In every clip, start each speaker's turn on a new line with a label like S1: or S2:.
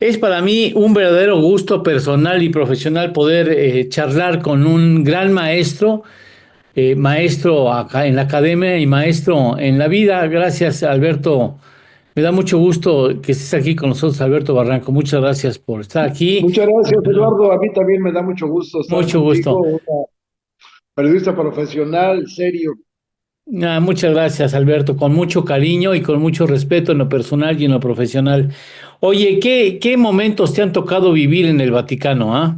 S1: Es para mí un verdadero gusto personal y profesional poder charlar con un gran maestro, maestro acá en la academia y maestro en la vida. Gracias, Alberto. Me da mucho gusto que estés aquí con nosotros, Alberto Barranco. Muchas gracias por estar aquí.
S2: Muchas gracias, Eduardo. A mí también me da mucho gusto estar
S1: Mucho gusto.
S2: contigo, una periodista profesional, serio.
S1: Muchas gracias, Alberto, con mucho cariño y con mucho respeto en lo personal y en lo profesional. Oye, ¿qué momentos te han tocado vivir en el Vaticano, ah?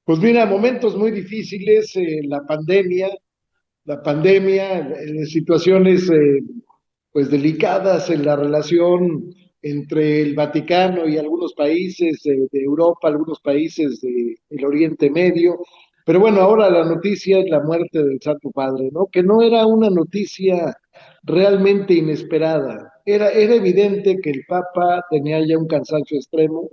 S2: Pues mira, momentos muy difíciles, la pandemia, situaciones pues delicadas en la relación entre el Vaticano y algunos países de Europa, algunos países del Oriente Medio. Pero bueno, ahora la noticia es la muerte del Santo Padre, ¿no? Que no era una noticia realmente inesperada. Era evidente que el Papa tenía ya un cansancio extremo.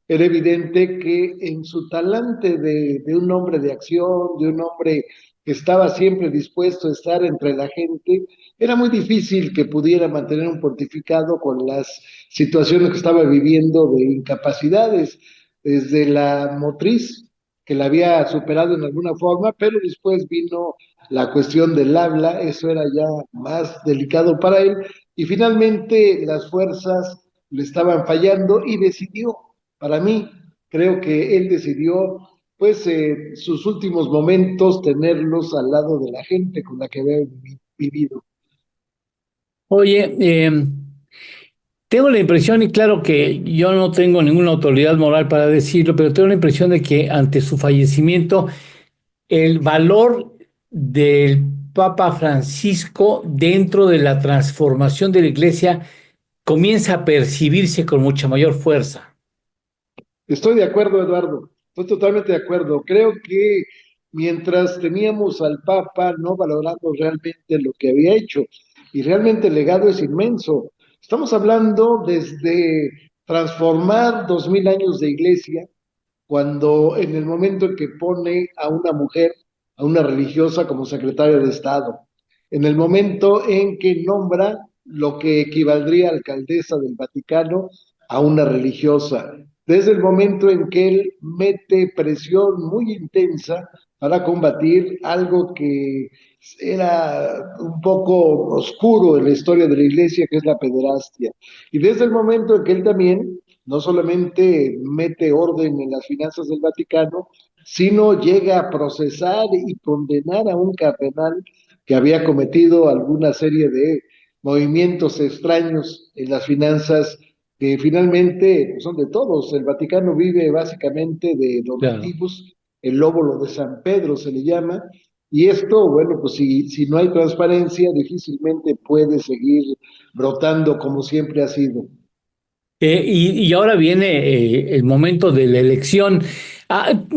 S2: Era evidente que en su talante de un hombre de acción, de un hombre que estaba siempre dispuesto a estar entre la gente, era muy difícil que pudiera mantener un pontificado con las situaciones que estaba viviendo de incapacidades, desde la motriz, que la había superado en alguna forma, pero después vino la cuestión del habla, eso era ya más delicado para él, y finalmente las fuerzas le estaban fallando y decidió, para mí, creo que él decidió, pues, sus últimos momentos tenerlos al lado de la gente con la que había vivido.
S1: Oye, tengo la impresión, y claro que yo no tengo ninguna autoridad moral para decirlo, pero tengo la impresión de que ante su fallecimiento, el valor del Papa Francisco dentro de la transformación de la Iglesia comienza a percibirse con mucha mayor fuerza.
S2: Estoy de acuerdo, Eduardo. Estoy totalmente de acuerdo. Creo que mientras teníamos al Papa, no valoramos realmente lo que había hecho. Y realmente el legado es inmenso. Estamos hablando desde transformar 2000 años de iglesia, cuando en el momento en que pone a una mujer, a una religiosa como secretaria de Estado, en el momento en que nombra lo que equivaldría a alcaldesa del Vaticano a una religiosa, desde el momento en que él mete presión muy intensa para combatir algo que era un poco oscuro en la historia de la iglesia, que es la pederastia. Y desde el momento en que él también no solamente mete orden en las finanzas del Vaticano, sino llega a procesar y condenar a un cardenal que había cometido alguna serie de movimientos extraños en las finanzas que finalmente pues, son de todos. El Vaticano vive básicamente de
S1: Claro.
S2: donativos, el lóbulo de San Pedro se le llama, y esto, bueno, pues si no hay transparencia, difícilmente puede seguir brotando como siempre ha sido.
S1: Y ahora viene el momento de la elección.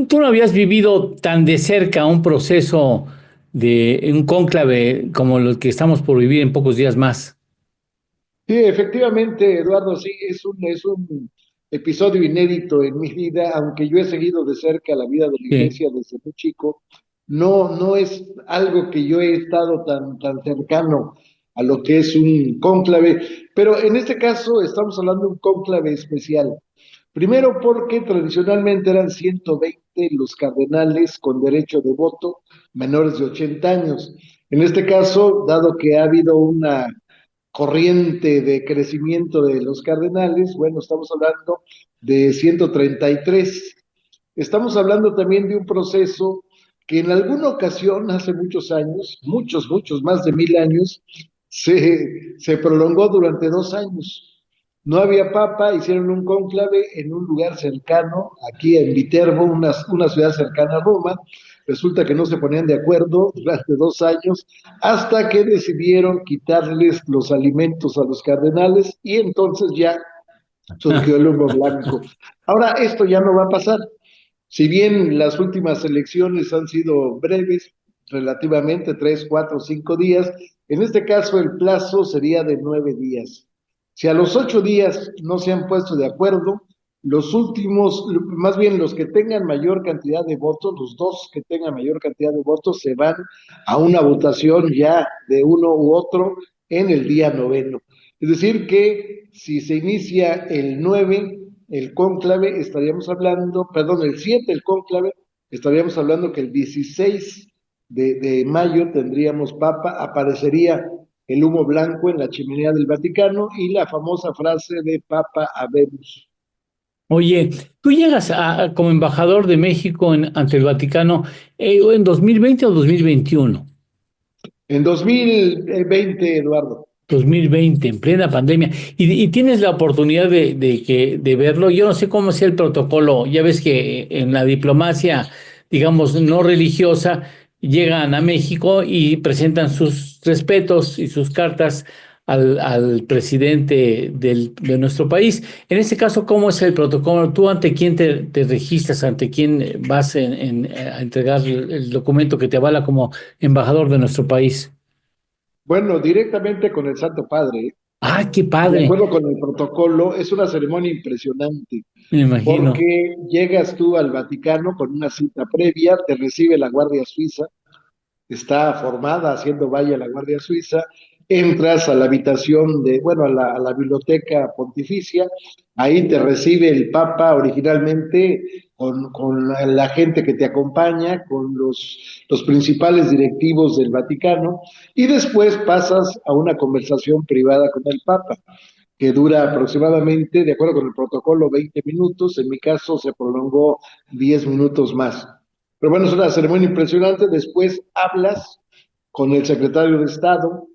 S1: ¿Tú no habías vivido tan de cerca un proceso de un cónclave como el que estamos por vivir en pocos días más?
S2: Sí, efectivamente, Eduardo, sí, es un episodio inédito en mi vida, aunque yo he seguido de cerca la vida de la
S1: Sí.
S2: iglesia desde muy chico, no es algo que yo he estado tan cercano a lo que es un cónclave, pero en este caso estamos hablando de un cónclave especial. Primero porque tradicionalmente eran 120 los cardenales con derecho de voto menores de 80 años. En este caso, dado que ha habido una corriente de crecimiento de los cardenales, bueno, estamos hablando de 133. Estamos hablando también de un proceso que en alguna ocasión, hace muchos años, muchos, más de 1000 años, se prolongó durante 2 años. No había papa, hicieron un cónclave en un lugar cercano, aquí en Viterbo, una ciudad cercana a Roma. Resulta que no se ponían de acuerdo durante 2 años hasta que decidieron quitarles los alimentos a los cardenales y entonces ya surgió el humo blanco. Ahora, esto ya no va a pasar. Si bien las últimas elecciones han sido breves, relativamente 3, 4, 5 días, en este caso el plazo sería de 9 días. Si a los 8 días no se han puesto de acuerdo, los últimos, más bien los que tengan mayor cantidad de votos, los dos que tengan mayor cantidad de votos, se van a una votación ya de uno u otro en el día noveno. Es decir, que si se inicia el 9 el cónclave, estaríamos hablando, perdón, el 7 el cónclave, estaríamos hablando que el 16 de mayo tendríamos papa, aparecería el humo blanco en la chimenea del Vaticano y la famosa frase de Papa Habemus.
S1: Oye, tú llegas como embajador de México ante el Vaticano en 2020 o 2021.
S2: En 2020, Eduardo.
S1: 2020, en plena pandemia, y tienes la oportunidad de verlo. Yo no sé cómo sea el protocolo. Ya ves que en la diplomacia, digamos, no religiosa, llegan a México y presentan sus respetos y sus cartas al presidente de nuestro país. En este caso, ¿cómo es el protocolo? ¿Tú ante quién te registras? ¿Ante quién vas a entregar el documento que te avala como embajador de nuestro país?
S2: Bueno, directamente con el Santo Padre.
S1: ¡Ah, qué
S2: De
S1: padre!
S2: acuerdo con el protocolo, es una ceremonia impresionante,
S1: Me imagino.
S2: porque llegas tú al Vaticano con una cita previa, te recibe la Guardia Suiza, está formada haciendo valla la Guardia Suiza, entras a la habitación de, bueno, a la biblioteca pontificia, ahí te recibe el Papa originalmente con la gente que te acompaña, con los principales directivos del Vaticano, y después pasas a una conversación privada con el Papa que dura aproximadamente, de acuerdo con el protocolo, 20 minutos. En mi caso se prolongó 10 minutos más. Pero bueno, es una ceremonia impresionante. Después hablas con el secretario de Estado,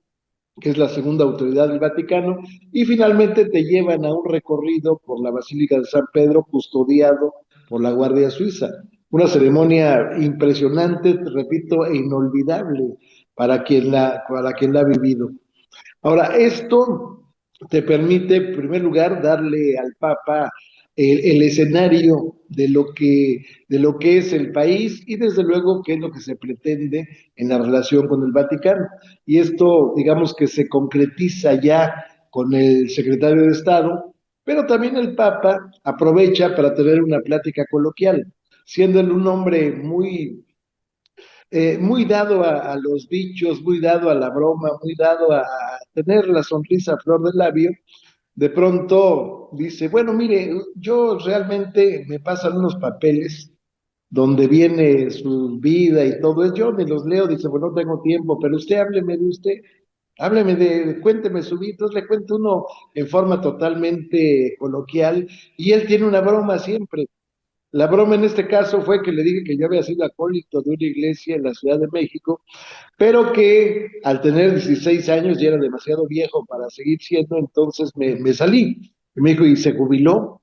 S2: que es la segunda autoridad del Vaticano, y finalmente te llevan a un recorrido por la Basílica de San Pedro, custodiado por la Guardia Suiza. Una ceremonia impresionante, repito, e inolvidable para quien la ha vivido. Ahora, esto te permite, en primer lugar, darle al Papa el escenario de lo que es el país y desde luego qué es lo que se pretende en la relación con el Vaticano. Y esto, digamos que se concretiza ya con el secretario de Estado, pero también el Papa aprovecha para tener una plática coloquial, siendo él un hombre muy dado a los dichos, muy dado a la broma, muy dado a tener la sonrisa a flor del labio. De pronto dice, bueno, mire, yo realmente me pasan unos papeles donde viene su vida y todo eso, yo ni los leo, dice, bueno, no tengo tiempo, pero usted hábleme de usted, hábleme cuénteme su vida. Entonces le cuenta uno en forma totalmente coloquial y él tiene una broma siempre. La broma en este caso fue que le dije que yo había sido acólito de una iglesia en la Ciudad de México, pero que al tener 16 años ya era demasiado viejo para seguir siendo, entonces me salí. Y me dijo, ¿y se jubiló?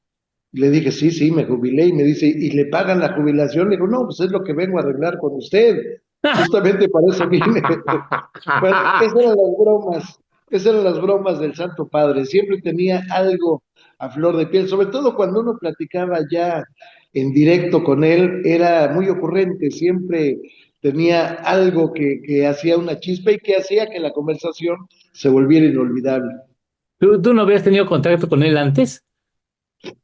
S2: Y le dije, sí, sí, me jubilé. Y me dice, ¿y le pagan la jubilación? Le digo, no, pues es lo que vengo a arreglar con usted. Justamente para eso vine. Bueno, esas eran las bromas del Santo Padre. Siempre tenía algo a flor de piel, sobre todo cuando uno platicaba ya en directo con él, era muy ocurrente, siempre tenía algo que hacía una chispa y que hacía que la conversación se volviera inolvidable.
S1: ¿Tú no habías tenido contacto con él antes?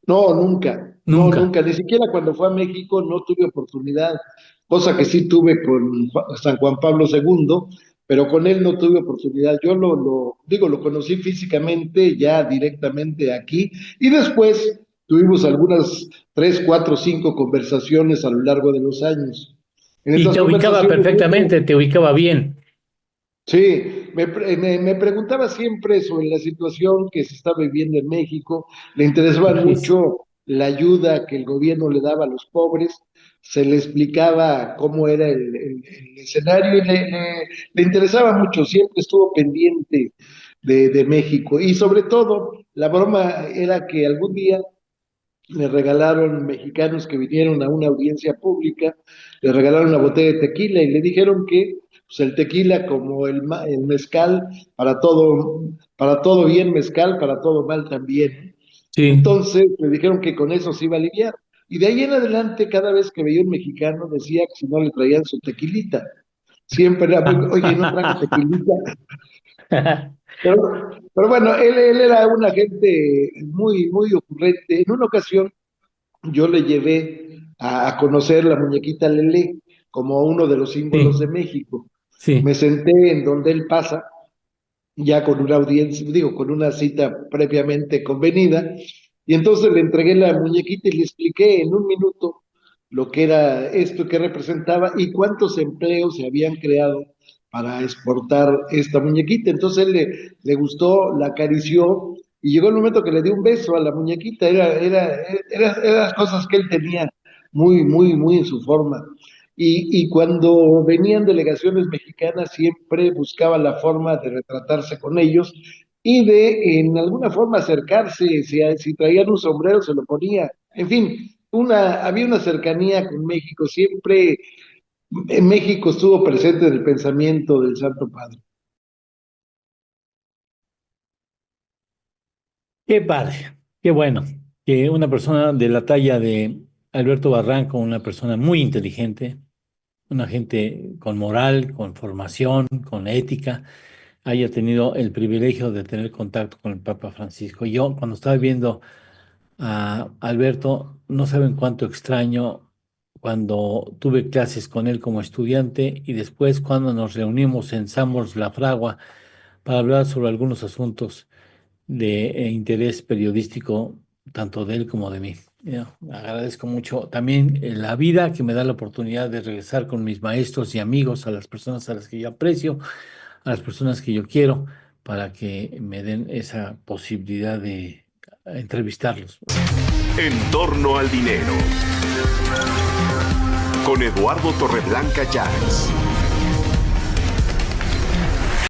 S2: No, nunca, no,
S1: Nunca.
S2: nunca, ni siquiera cuando fue a México no tuve oportunidad, cosa que sí tuve con San Juan Pablo II, pero con él no tuve oportunidad. Yo lo conocí físicamente ya directamente aquí y después tuvimos algunas 3, 4, 5 conversaciones a lo largo de los años. En
S1: Y
S2: estas
S1: te ubicaba
S2: conversaciones
S1: perfectamente, te ubicaba bien.
S2: sí, me preguntaba siempre sobre la situación que se está viviendo en México, le interesaba
S1: Difícil.
S2: mucho la ayuda que el gobierno le daba a los pobres, se le explicaba cómo era el escenario y le interesaba mucho, siempre estuvo pendiente de México. Y sobre todo, la broma era que algún día le regalaron mexicanos que vinieron a una audiencia pública, le regalaron una botella de tequila y le dijeron que pues, el tequila como el mezcal, para todo bien mezcal, para todo mal también.
S1: Sí.
S2: Entonces le dijeron que con eso se iba a aliviar. Y de ahí en adelante, cada vez que veía un mexicano, decía que si no le traían su tequilita. Siempre era muy, oye, no trajo tequilita. Pero bueno, él era una gente muy, muy ocurrente. En una ocasión yo le llevé a conocer la muñequita Lelé como uno de los símbolos
S1: Sí,
S2: de México.
S1: sí.
S2: Me senté en donde él pasa ya con una audiencia, digo, con una cita previamente convenida. Y entonces le entregué la muñequita y le expliqué en un minuto lo que era esto, que representaba y cuántos empleos se habían creado para exportar esta muñequita. Entonces él le gustó, la acarició y llegó el momento que le dio un beso a la muñequita. Eran las cosas que él tenía muy en su forma. Y cuando venían delegaciones mexicanas siempre buscaba la forma de retratarse con ellos y de en alguna forma acercarse, si traían un sombrero se lo ponía, en fin, había una cercanía con México, siempre en México estuvo presente en el pensamiento del Santo Padre.
S1: Qué padre, qué bueno que una persona de la talla de Alberto Barranco, una persona muy inteligente, una gente con moral, con formación, con ética, haya tenido el privilegio de tener contacto con el Papa Francisco. Yo, cuando estaba viendo a Alberto, no saben cuánto extraño cuando tuve clases con él como estudiante y después cuando nos reunimos en Samos La Fragua para hablar sobre algunos asuntos de interés periodístico, tanto de él como de mí. Agradezco mucho también la vida que me da la oportunidad de regresar con mis maestros y amigos, a las personas a las que yo aprecio, a las personas que yo quiero, para que me den esa posibilidad de entrevistarlos.
S3: En torno al dinero, con Eduardo Torreblanca Llanes.